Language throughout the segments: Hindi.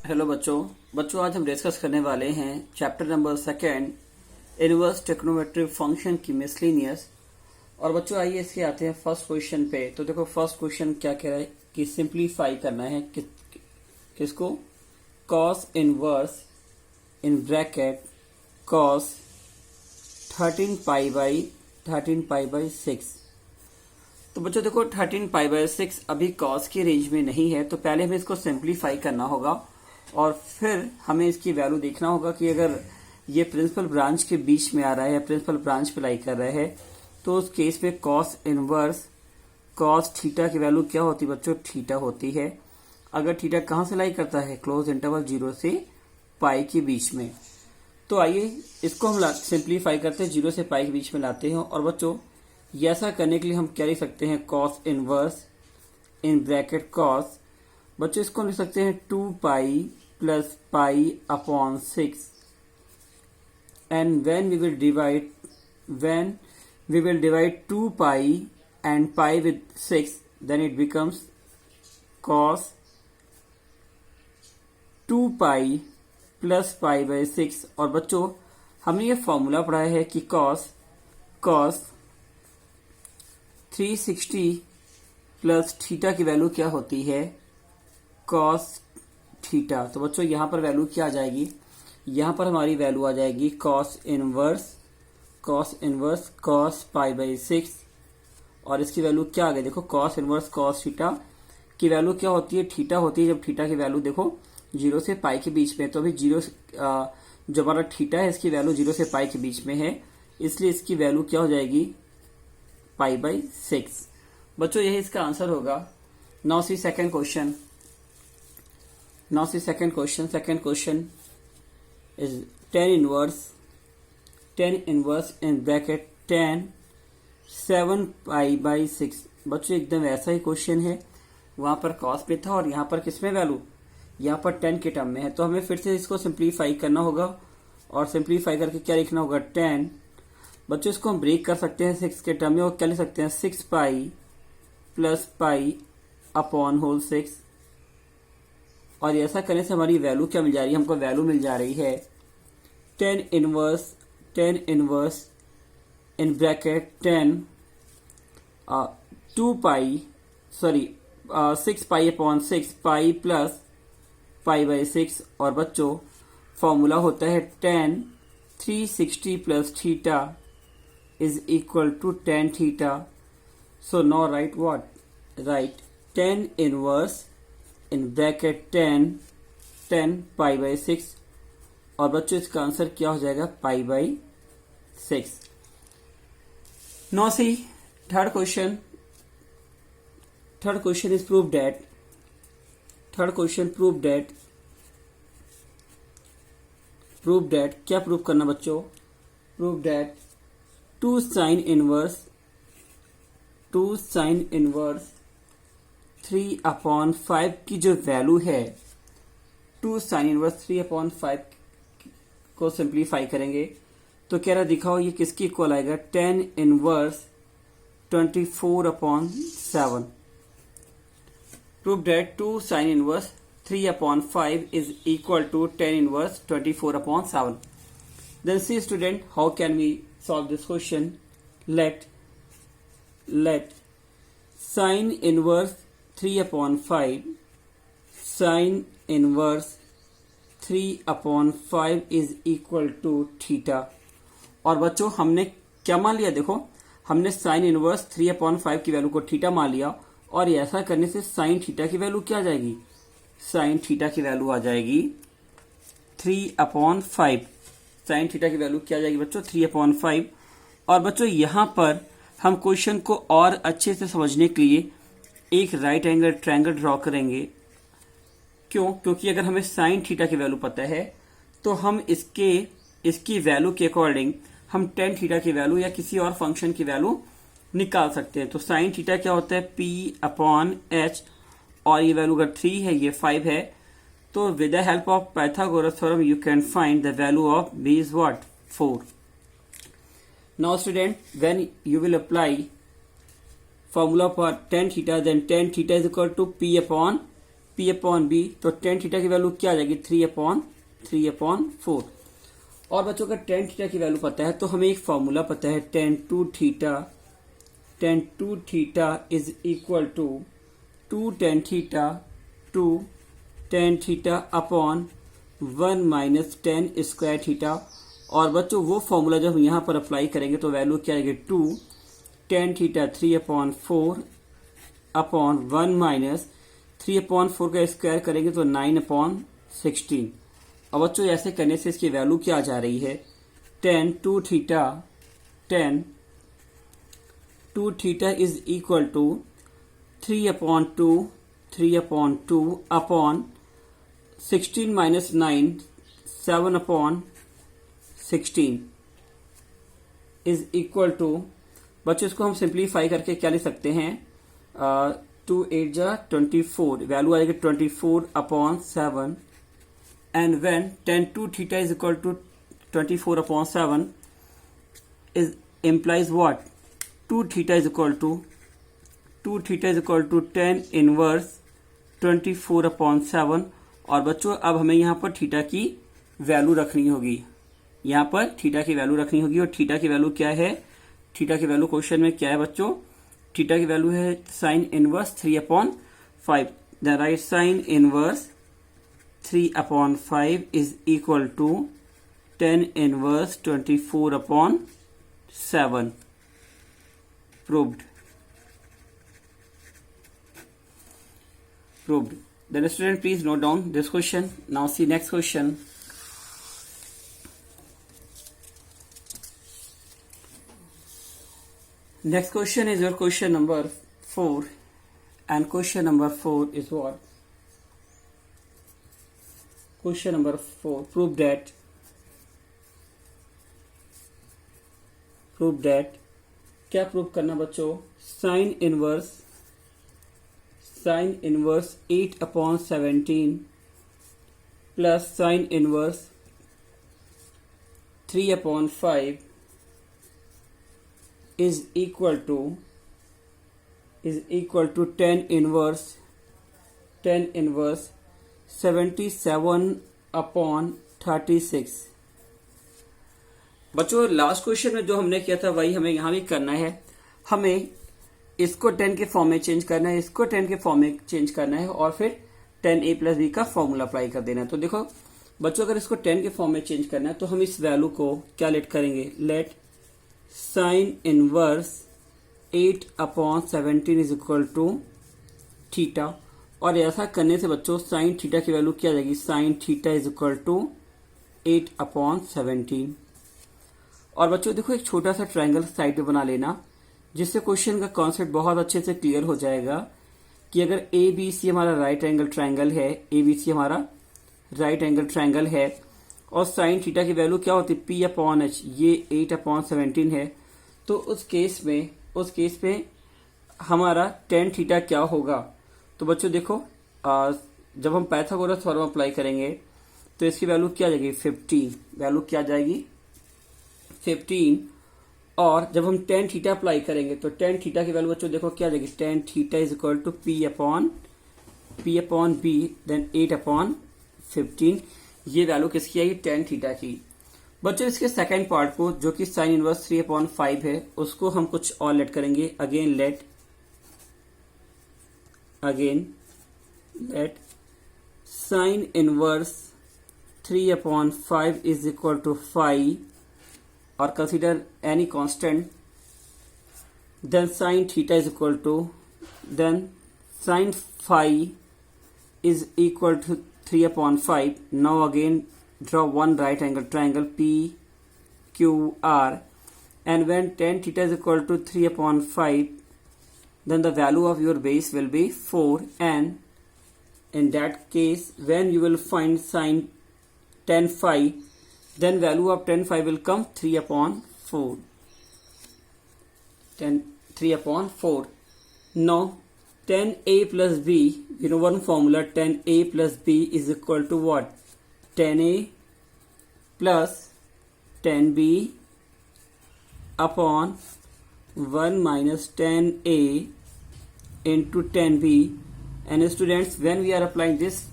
हेलो बच्चों आज हम डिस्कस करने वाले हैं chapter number second inverse trigonometric function की मिसलिनियस। और बच्चों आइए इसके आते हैं फर्स्ट क्वेश्चन पे। तो देखो फर्स्ट क्वेश्चन क्या कह रहा है कि सिंप्लीफाई करना है किसको, cos inverse in bracket cos 13 pi by 6। तो बच्चों देखो 13 पाई बाई 6 अभी कॉस की रेंज में नहीं है, तो पहले हमें इसको सिंप्लीफाई करना होगा और फिर हमें इसकी वैल्यू देखना होगा कि अगर ये प्रिंसिपल ब्रांच के बीच में आ रहा है या प्रिंसिपल ब्रांच पे लाई कर रहा है तो उस केस में कॉस इनवर्स कॉस थीटा की वैल्यू क्या होती है बच्चों, थीटा होती है। अगर थीटा कहां से लाई करता है, क्लोज इंटरवल 0 से पाई के बीच में। तो आइए इसको हम सिंप्लीफाई करते हैं, 0 से पाई के बीच में लाते हैं। और बच्चों ये ऐसा करने के लिए हम क्या लिख सकते हैं, cos inverse in bracket cos, बच्चों इसको हम लिख सकते हैं 2 पाई plus pi upon 6 and when we will divide 2 pi and pi with 6 then it becomes cos 2 pi plus pi by 6। और बच्चों हमने ये फॉर्मूला पढ़ा है कि cos 360 प्लस थीटा की वैल्यू क्या होती है, cos थीटा। तो बच्चों यहां पर वैल्यू क्या आ जाएगी, यहां पर हमारी वैल्यू आ जाएगी cos inverse cos pi by 6। और इसकी वैल्यू क्या आ गई, देखो cos इनवर्स cos थीटा की वैल्यू क्या होती है, थीटा होती है। जब थीटा की वैल्यू देखो 0 से पाई के बीच में, तो अभी जो हमारा थीटा है इसकी वैल्यू 0 से पाई के बीच में है, इसलिए इसकी वैल्यू क्या हो जाएगी, पाई बाई 6। बच्चों यही इसका आंसर होगा। Now see second question. Second question is tan inverse in bracket tan 7 pi by 6। बच्चों एकदम वैसा ही क्वेश्चन है, वहां पर cos पे था और यहाँ पर किसमें वैल्यू, यहाँ पर tan के टर्म में है। तो हमें फिर से इसको सिंप्लीफाई करना होगा और सिंप्लीफाई करके क्या लिखना होगा, tan। बच्चों इसको हम ब्रेक कर सकते हैं 6 के टर्म में और क्या लिख सकते हैं, 6 pi plus pi upon whole 6। और ऐसा करने से हमारी वैल्यू क्या मिल जा रही है, हमको वैल्यू मिल जा रही है tan inverse in bracket 6 pi upon 6 pi plus pi by 6। और बच्चों फॉर्मूला होता है tan 360 प्लस theta is equal to tan theta. So now write what, write tan inverse in bracket 10 pi by 6। और बच्चों इसका आंसर क्या हो जाएगा, pi by 6। Now see third question is prove that क्या प्रूव करना बच्चों, प्रूव दैट 2 साइन इनवर्स 3/5 की जो वैल्यू है, 2 साइन इनवर्स 3/5 को सिंप्लीफाई करेंगे तो क्या रहा, दिखाओ ये किसकी इक्वल आएगा, tan inverse 24/7। Prove that 2 sine inverse 3/5 is equal to tan inverse 24/7। Then see student how can we solve this question. Let sine inverse 3/5 sine inverse 3/5 is equal to theta. और बच्चों हमने क्या मान लिया, देखो हमने साइन इनवर्स 3/5 की वैल्यू को थीटा मान लिया और ऐसा करने से साइन थीटा की वैल्यू क्या आ जाएगी, साइन थीटा की वैल्यू आ जाएगी 3/5। साइन थीटा की वैल्यू क्या आ जाएगी बच्चों, 3/5। और बच्चों यहां पर हम क्वेश्चन को और अच्छे से समझने के लिए एक राइट एंगल ट्रायंगल ड्रॉ करेंगे। क्यों, क्योंकि अगर हमें साइन थीटा की वैल्यू पता है तो हम इसकी वैल्यू के अकॉर्डिंग हम tan थीटा की वैल्यू या किसी और फंक्शन की वैल्यू निकाल सकते हैं। तो साइन थीटा क्या होता है, P/H, और ये वैल्यू अगर 3 है ये 5 है, तो with the help of Pythagoras theorem you can find the value of B is what, 4। Now student when you will apply formula for tan theta, then tan theta is equal to P upon P upon B, तो टेन थीटा की वैल्यू क्या आ जाएगी 3/4। और बच्चों का टेन थीटा की वैल्यू पता है तो हमें एक फॉर्मूला पता है tan two theta is equal to 2 tan theta upon 1 minus tan square theta. और बच्चों वो फॉर्मूला जब हम यहाँ पर अप्लाई करेंगे तो वैल्यू क्या आएगी 2 tan थीटा 3/4 अपॉन 1 माइनस 3/4 का स्क्वायर करेंगे तो 9/16। अब बच्चों ऐसे करने से इसकी वैल्यू क्या आ जा रही है tan 2 theta is equal to 3/2 upon 16 minus 9 7/16 is equal to, बच्चों इसको हम सिंप्लीफाई करके क्या लिख सकते हैं 2 8 जा 24, वैल्यू आएगी 24/7 and when tan 2 theta is equal to 24/7 is implies what 2 theta is equal to tan inverse 24/7। और बच्चों अब हमें यहाँ पर थीटा की वैल्यू रखनी होगी, यहाँ पर थीटा की वैल्यू रखनी होगी। और थीटा की वैल्यू क्या है, थीटा की वैल्यू क्वेश्चन में क्या है बच्चों, थीटा की वैल्यू है sign inverse 3/5। The right sign inverse 3/5 is equal to tan inverse 24/7. Proved. Then student, please note down this question. Now see next question. Next question is your question number 4, and question number 4 is what? Question number 4, prove that क्या प्रूव करना बच्चों, sign inverse 8/17 plus sign inverse 3/5 is equal to tan inverse 77/36। बच्चों लास्ट क्वेश्चन में जो हमने किया था वही हमें यहां भी करना है। हमें इसको 10 के फॉर्म में चेंज करना है, इसको 10 के फॉर्म में चेंज करना है और फिर tan a + b का फॉर्मूला अप्लाई कर देना है। तो देखो बच्चों अगर इसको 10 के फॉर्म में चेंज करना है तो हम इस वैल्यू को क्या लेट करेंगे, let sine inverse 8/17 is equal to theta. और ऐसा करने से बच्चों साइन थीटा की वैल्यू क्या आ जाएगी, sine theta is equal to 8/17। और बच्चों देखो एक छोटा सा ट्रायंगल साइड पे बना लेना, जिससे क्वेश्चन का कॉन्सेप्ट बहुत अच्छे से क्लियर हो जाएगा कि अगर ABC हमारा राइट एंगल ट्रायंगल है, ABC हमारा राइट एंगल ट्रायंगल है और साइन थीटा की वैल्यू क्या होती है P/H, ये 8/17 है। तो उस केस में हमारा tan थीटा क्या होगा। तो बच्चों देखो जब हम पाइथागोरस थ्योरम अप्लाई करेंगे तो इसकी वैल्यू क्या आ जाएगी 15, वैल्यू क्या आ जाएगी 15। और जब हम tan थीटा अप्लाई करेंगे तो tan थीटा की वैल्यू बच्चों देखो क्या आ जाएगी, tan theta is equal to P/B then 8/15। ये वैल्यू किसकी आएगी, tan थीटा की। बच्चों इसके सेकंड पार्ट को जो कि साइन इनवर्स 3/5 है उसको हम कुछ और लेट करेंगे। Again let sine inverse 3/5 is equal to 5 और consider any constant, then sine theta is equal to, then sine phi is equal to 3/5। Now again draw one right angle triangle PQR, and when tan theta is equal to 3/5 then the value of your base will be 4, and in that case when you will find sin tan phi then value of tan phi will come 3/4, 3/4. Now tan A plus B, you know one formula, tan A plus B is equal to what, tan A plus tan B upon 1 minus tan A into tan B, And students, when we are applying this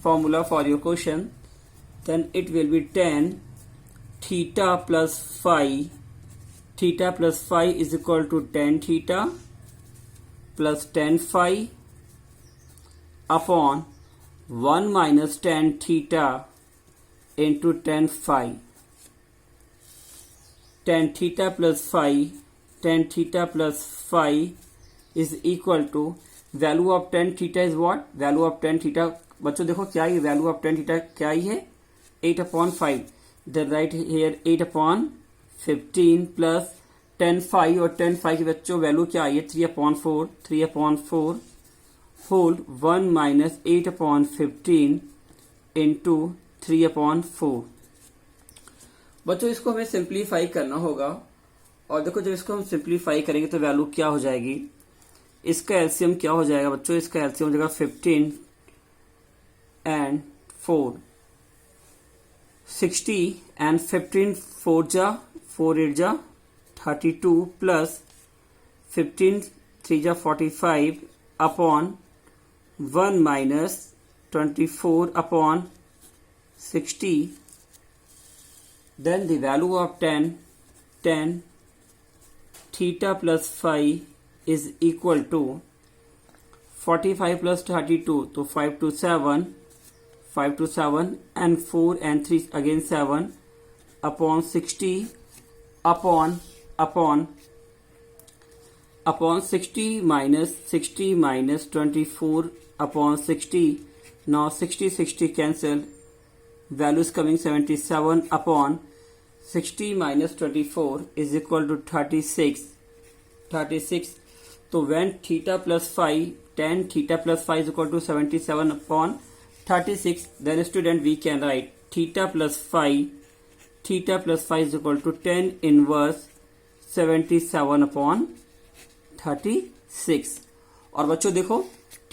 formula for your question, then it will be tan theta plus phi. Theta plus phi is equal to tan theta plus tan phi upon 1 minus tan theta into tan phi. Tan theta plus phi is equal to, value of tan theta is what? Value of tan theta, बच्चों देखो क्या है value of tan theta क्या है 8/5. Then write here 8/15 plus tan phi, और tan phi की बच्चों वैल्यू क्या आई है 3/4 whole 1 minus 8/15 into 3/4. बच्चों इसको हमें सिंप्लीफाई करना होगा, और देखो जब इसको हम सिंप्लीफाई करेंगे तो वैल्यू क्या हो जाएगी, इसका एलसीएम क्या हो जाएगा बच्चों, इसका एलसीएम हो जाएगा 15 and 4 60 and 15 4 जा 4 8 जा 32 plus 15 3 जा 45 upon 1 minus 24 upon 60. Then the value of tan theta plus phi is equal to 45 plus 32, तो 5 to 7 and 4 and 3 again 7 upon 60 upon 60 minus 24 upon 60. Now 60 cancel, value is coming 77 upon 60 minus 24 is equal to 36. So when theta plus phi, tan theta plus phi is equal to 77 upon 36, then student we can write theta plus phi is equal to tan inverse 77 upon 36. और बच्चों देखो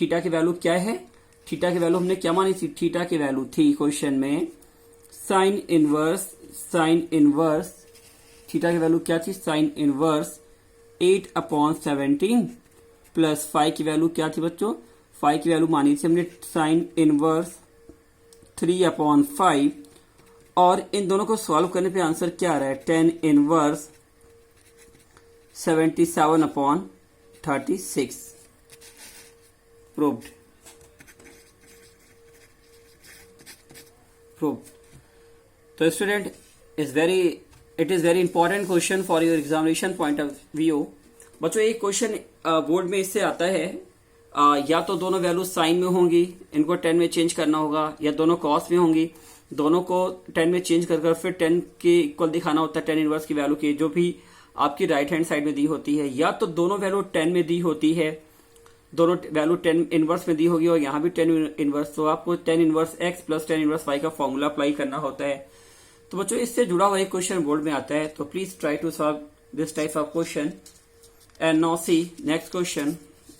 थीटा की वैल्यू क्या है, थीटा की वैल्यू हमने क्या मानी थी, थीटा की वैल्यू थी क्वेश्चन में साइन इनवर्स, थीटा की वैल्यू क्या थी, साइन इनवर्स 8/17 प्लस फाई की वैल्यू क्या थी बच्चों, फाई की वैल्यू मानी थी हमने साइन इनवर्स 3/5, और इन दोनों को सॉल्व करने पे आंसर क्या आ रहा है, tan inverse 77/36. proved. So student, it is very important question for your examination point of view. बच्चों एक क्वेश्चन बोर्ड में इससे आता है, या तो दोनों वैल्यू साइन में होंगी, इनको 10 में चेंज करना होगा, या दोनों कॉस में होंगी, दोनों को 10 में चेंज कर फिर 10 के इक्वल दिखाना होता है, 10 इनवर्स की वैल्यू की जो भी आपकी राइट हैंड साइड में दी होती है, या तो दोनों वैल्यू 10 में दी होती है, दोनों वैल्यू 10 इनवर्स में दी होगी और यहाँ भी 10 इनवर्स, तो आपको 10 inverse x plus 10 inverse y का फॉर्मूला अप्लाई करना होता है. तो बच्चों इससे जुड़ा हुआ एक क्वेश्चन बोर्ड में आता है, तो please try to solve this type of question. And now see next question.